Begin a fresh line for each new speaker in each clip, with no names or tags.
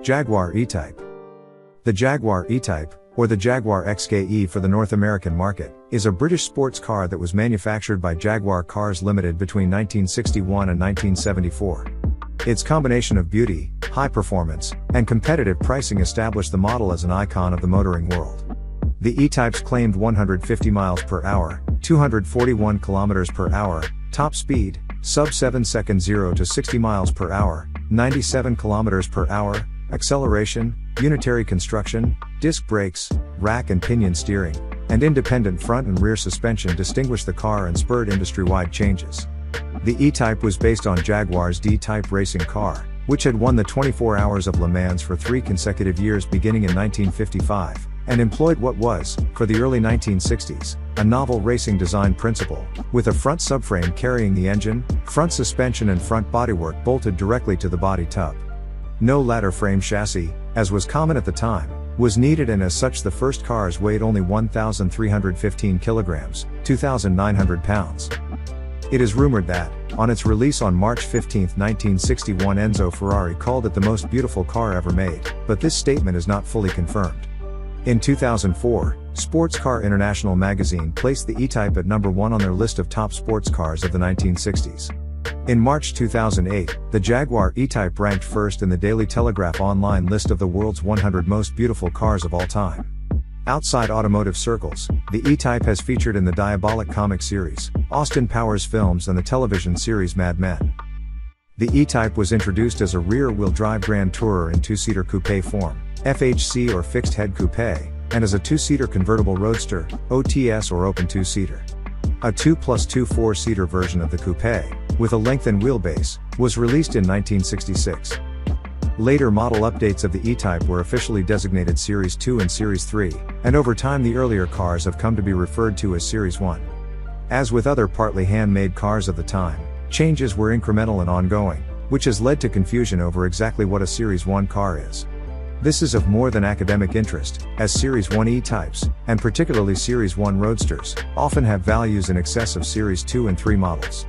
Jaguar E Type. The Jaguar E Type, or the Jaguar XKE for the North American market, is a British sports car that was manufactured by Jaguar Cars Limited between 1961 and 1974. Its combination of beauty, high performance, and competitive pricing established the model as an icon of the motoring world. The E-Type's claimed 150 miles per hour, 241 kilometers per hour, top speed, sub 7 seconds 0 to 60 miles per hour, 97 kilometers per hour, acceleration, unitary construction, disc brakes, rack and pinion steering, and independent front and rear suspension distinguished the car and spurred industry-wide changes. The E-Type was based on Jaguar's D-Type racing car, which had won the 24 Hours of Le Mans for 3 consecutive years beginning in 1955, and employed what was, for the early 1960s, a novel racing design principle, with a front subframe carrying the engine, front suspension and front bodywork bolted directly to the body tub. No ladder frame chassis, as was common at the time, was needed, and as such the first cars weighed only 1,315 kilograms, 2,900 pounds. It is rumored that, on its release on March 15, 1961, Enzo Ferrari called it the most beautiful car ever made, but this statement is not fully confirmed. In 2004, Sports Car International magazine placed the E-Type at number 1 on their list of top sports cars of the 1960s. In March 2008, the Jaguar E-Type ranked first in the Daily Telegraph online list of the world's 100 most beautiful cars of all time. Outside automotive circles, the E-Type has featured in the Diabolic comic series, Austin Powers films and the television series Mad Men. The E-Type was introduced as a rear-wheel drive Grand Tourer in two-seater coupe form, FHC or fixed-head coupe, and as a two-seater convertible roadster, OTS or open two-seater. A 2+2 four-seater version of the coupe, with a lengthened wheelbase, was released in 1966. Later model updates of the E-Type were officially designated Series 2 and Series 3, and over time the earlier cars have come to be referred to as Series 1. As with other partly handmade cars of the time, changes were incremental and ongoing, which has led to confusion over exactly what a Series 1 car is. This is of more than academic interest, as Series 1 E-Types, and particularly Series 1 Roadsters, often have values in excess of Series 2 and 3 models.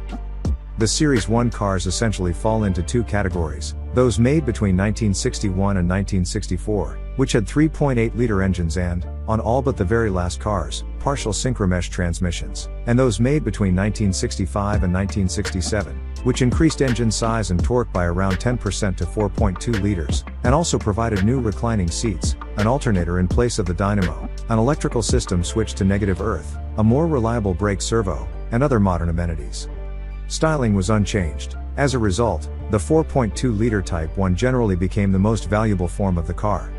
The Series 1 cars essentially fall into two categories: those made between 1961 and 1964, which had 3.8-liter engines and, on all but the very last cars, partial synchromesh transmissions, and those made between 1965 and 1967, which increased engine size and torque by around 10% to 4.2 liters, and also provided new reclining seats, an alternator in place of the dynamo, an electrical system switched to negative earth, a more reliable brake servo, and other modern amenities. Styling was unchanged. As a result, the 4.2-liter Type 1 generally became the most valuable form of the car.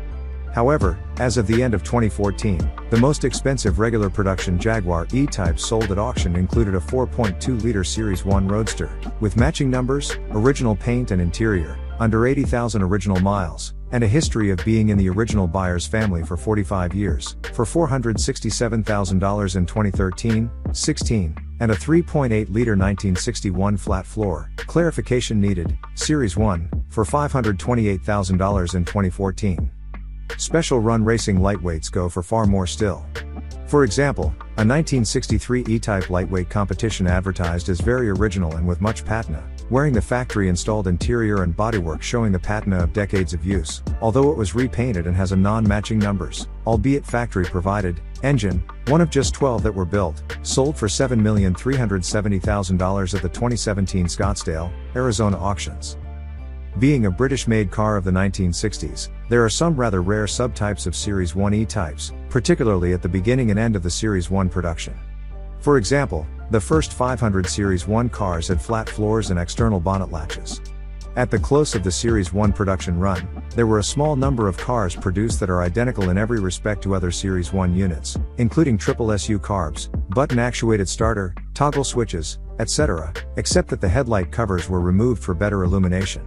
However, as of the end of 2014, the most expensive regular production Jaguar E-Type sold at auction included a 4.2-liter Series 1 Roadster, with matching numbers, original paint and interior, under 80,000 original miles, and a history of being in the original buyer's family for 45 years, for $467,000 in 2013-16, and a 3.8-liter 1961 flat floor, clarification needed, Series 1, for $528,000 in 2014. Special run racing lightweights go for far more still. For example, a 1963 E-Type lightweight competition advertised as very original and with much patina, wearing the factory-installed interior and bodywork showing the patina of decades of use, although it was repainted and has a non-matching numbers, albeit factory-provided, engine, one of just 12 that were built, sold for $7,370,000 at the 2017 Scottsdale, Arizona auctions. Being a British-made car of the 1960s, there are some rather rare subtypes of Series 1 E-Types, particularly at the beginning and end of the Series 1 production. For example, the first 500 Series 1 cars had flat floors and external bonnet latches. At the close of the Series 1 production run, there were a small number of cars produced that are identical in every respect to other Series 1 units, including triple SU carbs, button-actuated starter, toggle switches, etc., except that the headlight covers were removed for better illumination.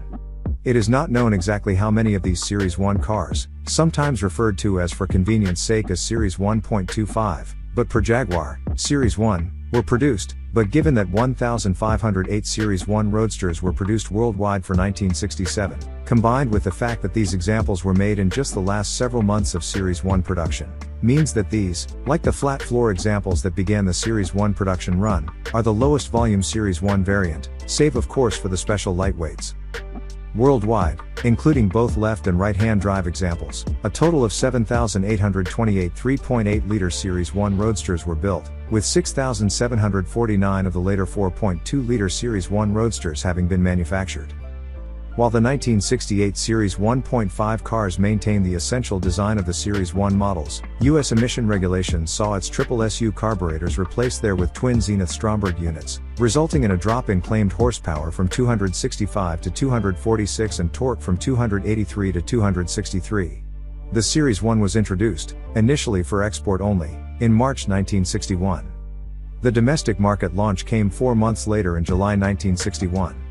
It is not known exactly how many of these Series 1 cars, sometimes referred to as for convenience sake as Series 1.25, but per Jaguar, Series 1, were produced, but given that 1,508 Series 1 Roadsters were produced worldwide for 1967, combined with the fact that these examples were made in just the last several months of Series 1 production, means that these, like the flat floor examples that began the Series 1 production run, are the lowest volume Series 1 variant, save of course for the special lightweights. Worldwide, including both left and right-hand drive examples, a total of 7,828 3.8-liter Series 1 Roadsters were built, with 6,749 of the later 4.2-liter Series 1 Roadsters having been manufactured. While the 1968 Series 1.5 cars maintained the essential design of the Series 1 models, U.S. emission regulations saw its triple SU carburetors replaced there with twin Zenith-Stromberg units, resulting in a drop in claimed horsepower from 265 to 246 and torque from 283 to 263. The Series 1 was introduced, initially for export only, in March 1961. The domestic market launch came 4 months later in July 1961.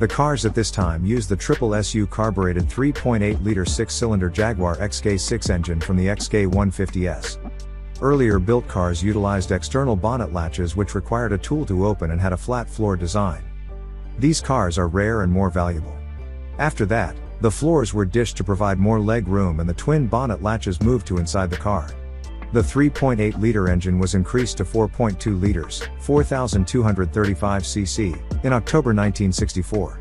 The cars at this time used the triple SU carbureted 3.8-liter 6-cylinder Jaguar XK6 engine from the XK150S. Earlier built cars utilized external bonnet latches which required a tool to open and had a flat floor design. These cars are rare and more valuable. After that, the floors were dished to provide more leg room and the twin bonnet latches moved to inside the car. The 3.8-liter engine was increased to 4.2 liters, 4,235 cc, in October 1964.